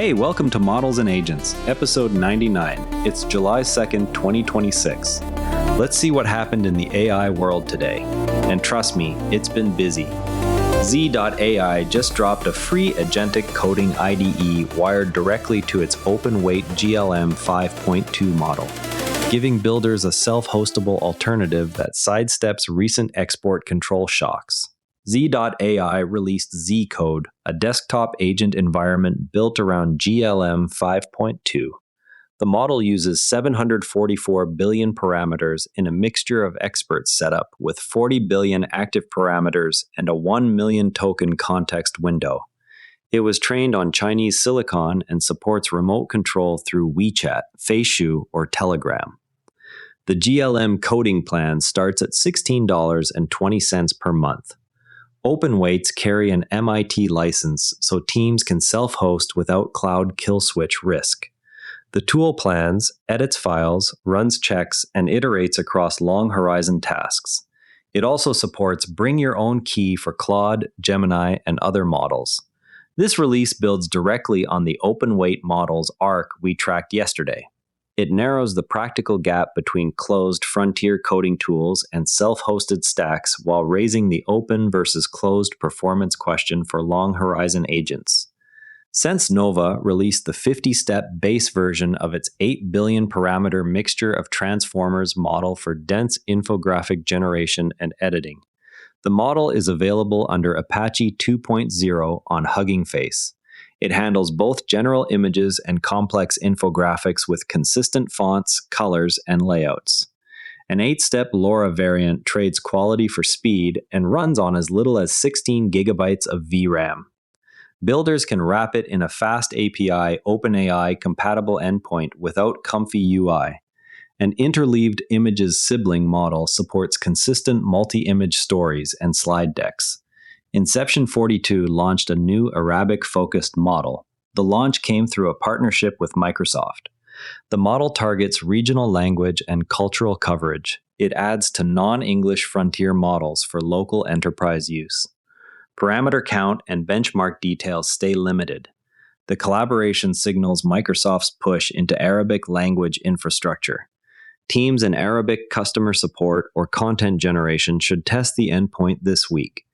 Hey, welcome to Models and Agents, episode 99. It's July 2nd, 2026. Let's see what happened in the AI world today. And trust me, it's been busy. Z.ai just dropped a free agentic coding IDE wired directly to its open-weight GLM-5.2 model, giving builders a self-hostable alternative that sidesteps recent export control shocks. Z.ai released ZCode, a desktop agent environment built around GLM-5.2. The model uses 744 billion parameters in a mixture of expert setup with 40 billion active parameters and a 1 million token context window. It was trained on Chinese silicon and supports remote control through WeChat, Feishu, or Telegram. The GLM coding plan starts at $16.20 per month. Open weights carry an MIT license, so teams can self-host without cloud kill switch risk. The tool plans, edits files, runs checks, and iterates across long horizon tasks. It also supports bring your own key for Claude, Gemini, and other models. This release builds directly on the open weight model's arc we tracked yesterday. It narrows the practical gap between closed frontier coding tools and self-hosted stacks while raising the open versus closed performance question for long horizon agents. SenseNova released the 50-step base version of its 8 billion parameter mixture of transformers model for dense infographic generation and editing. The model is available under Apache 2.0 on Hugging Face. It handles both general images and complex infographics with consistent fonts, colors, and layouts. An 8-step LoRa variant trades quality for speed and runs on as little as 16 gigabytes of VRAM. Builders can wrap it in a fast API OpenAI compatible endpoint without comfy UI. An interleaved images sibling model supports consistent multi-image stories and slide decks. Inception 42 launched a new Arabic-focused model. The launch came through a partnership with Microsoft. The model targets regional language and cultural coverage. It adds to non-English frontier models for local enterprise use. Parameter count and benchmark details stay limited. The collaboration signals Microsoft's push into Arabic language infrastructure. Teams in Arabic customer support or content generation should test the endpoint this week.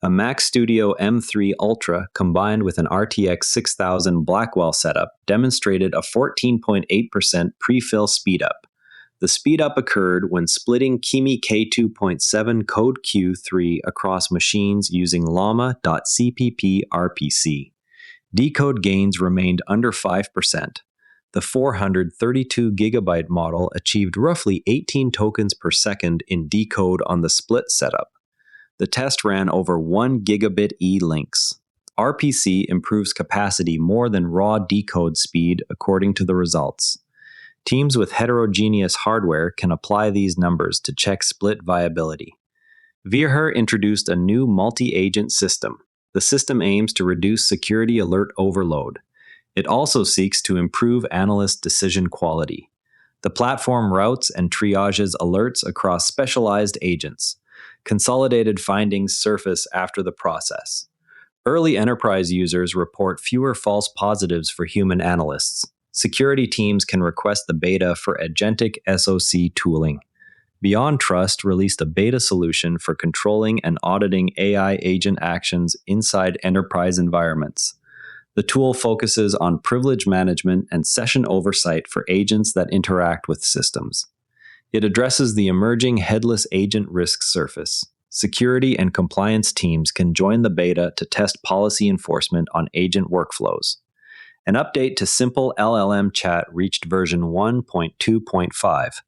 A Mac Studio M3 Ultra combined with an RTX 6000 Blackwell setup demonstrated a 14.8% pre-fill speedup. The speedup occurred when splitting Kimi K2.7 Code Q3 across machines using llama.cpp RPC. Decode gains remained under 5%. The 432 gigabyte model achieved roughly 18 tokens per second in decode on the split setup. The test ran over 1 gigabit E-links. RPC improves capacity more than raw decode speed according to the results. Teams with heterogeneous hardware can apply these numbers to check split viability. Virher introduced a new multi-agent system. The system aims to reduce security alert overload. It also seeks to improve analyst decision quality. The platform routes and triages alerts across specialized agents. Consolidated findings surface after the process. Early enterprise users report fewer false positives for human analysts. Security teams can request the beta for agentic SOC tooling. Beyond Trust released a beta solution for controlling and auditing AI agent actions inside enterprise environments. The tool focuses on privilege management and session oversight for agents that interact with systems. It addresses the emerging headless agent risk surface. Security and compliance teams can join the beta to test policy enforcement on agent workflows. An update to simple LLM chat reached version 1.2.5.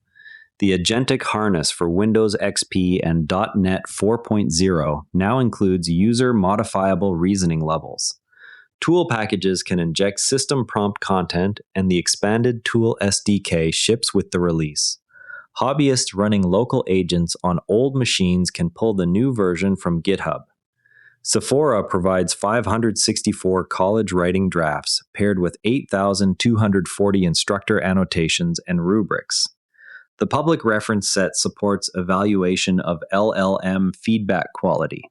The agentic harness for Windows XP and .NET 4.0 now includes user-modifiable reasoning levels. Tool packages can inject system prompt content, and the expanded tool SDK ships with the release. Hobbyists running local agents on old machines can pull the new version from GitHub. Sephora provides 564 college writing drafts paired with 8,240 instructor annotations and rubrics. The public reference set supports evaluation of LLM feedback quality.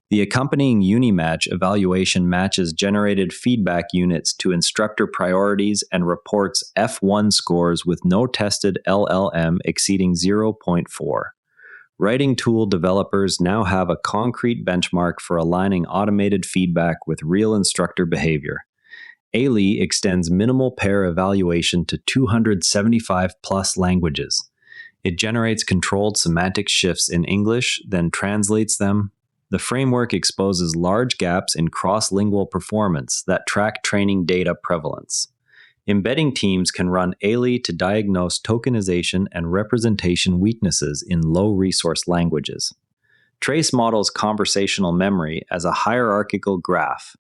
The accompanying Unimatch evaluation matches generated feedback units to instructor priorities and reports F1 scores with no tested LLM exceeding 0.4. Writing tool developers now have a concrete benchmark for aligning automated feedback with real instructor behavior. IDE extends minimal pair evaluation to 275 plus languages. It generates controlled semantic shifts in English, then translates them. The framework exposes large gaps in cross-lingual performance that track training data prevalence. Embedding teams can run IDE to diagnose tokenization and representation weaknesses in low-resource languages. Trace models conversational memory as a hierarchical graph.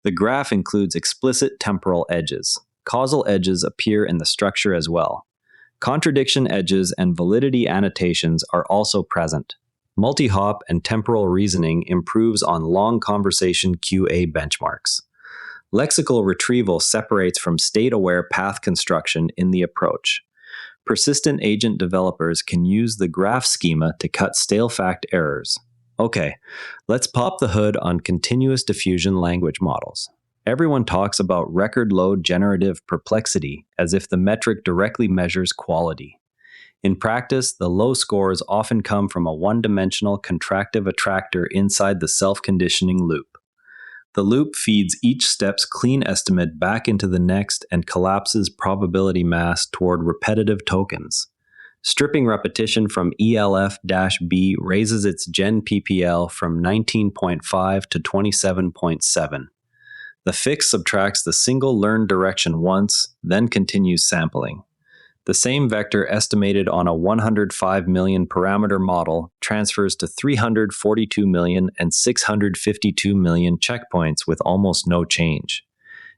The graph includes explicit temporal edges. Causal edges appear in the structure as well. Contradiction edges and validity annotations are also present. Multi-hop and temporal reasoning improves on long conversation QA benchmarks. Lexical retrieval separates from state-aware path construction in the approach. Persistent agent developers can use the graph schema to cut stale fact errors. Okay, let's pop the hood on continuous diffusion language models. Everyone talks about record-low generative perplexity as if the metric directly measures quality. In practice, the low scores often come from a one-dimensional contractive attractor inside the self-conditioning loop. The loop feeds each step's clean estimate back into the next and collapses probability mass toward repetitive tokens. Stripping repetition from ELF-B raises its gen PPL from 19.5 to 27.7. The fix subtracts the single learned direction once, then continues sampling. The same vector estimated on a 105 million parameter model transfers to 342 million and 652 million checkpoints with almost no change.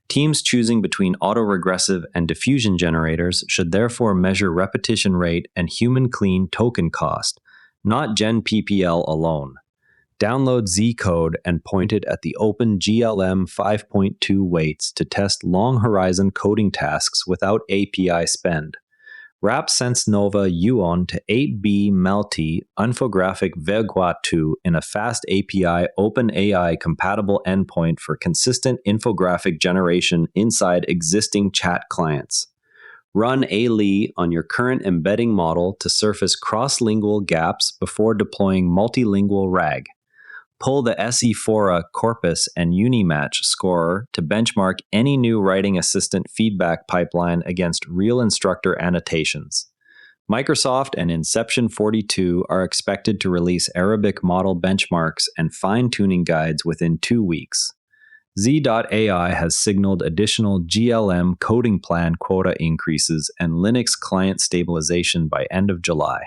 Teams choosing between autoregressive and diffusion generators should therefore measure repetition rate and human clean token cost, not gen PPL alone. Download ZCode and point it at the open GLM-5.2 weights to test long horizon coding tasks without API spend. Wrap SenseNova Uon to 8B Melty Infographic V.2 in a fast API OpenAI compatible endpoint for consistent infographic generation inside existing chat clients. Run ALE on your current embedding model to surface cross-lingual gaps before deploying multilingual RAG. Pull the SE4A corpus and Unimatch scorer to benchmark any new writing assistant feedback pipeline against real instructor annotations. Microsoft and Inception42 are expected to release Arabic model benchmarks and fine-tuning guides within 2 weeks. Z.ai has signaled additional GLM coding plan quota increases and Linux client stabilization by end of July.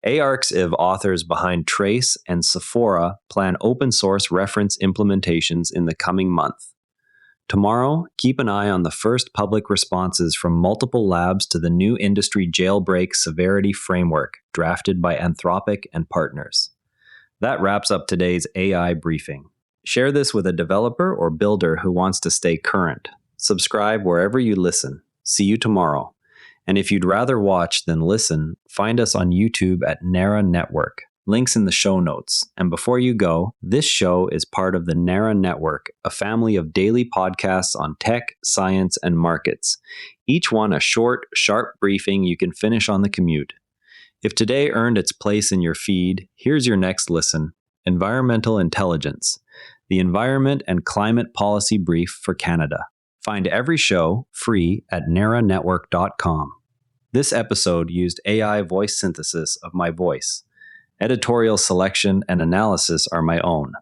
ARXIV authors behind Trace and Sephora plan open source reference implementations in the coming month. Tomorrow, keep an eye on the first public responses from multiple labs to the new industry jailbreak severity framework drafted by Anthropic and partners. That wraps up today's AI briefing. Share this with a developer or builder who wants to stay current. Subscribe wherever you listen. See you tomorrow. And if you'd rather watch than listen, find us on YouTube at Nara Network. Links in the show notes. And before you go, this show is part of the Nara Network, a family of daily podcasts on tech, science, and markets. Each one a short, sharp briefing you can finish on the commute. If today earned its place in your feed, here's your next listen. Environmental Intelligence, the Environment and Climate Policy Brief for Canada. Find every show free at naranetwork.com. This episode used AI voice synthesis of my voice. Editorial selection and analysis are my own.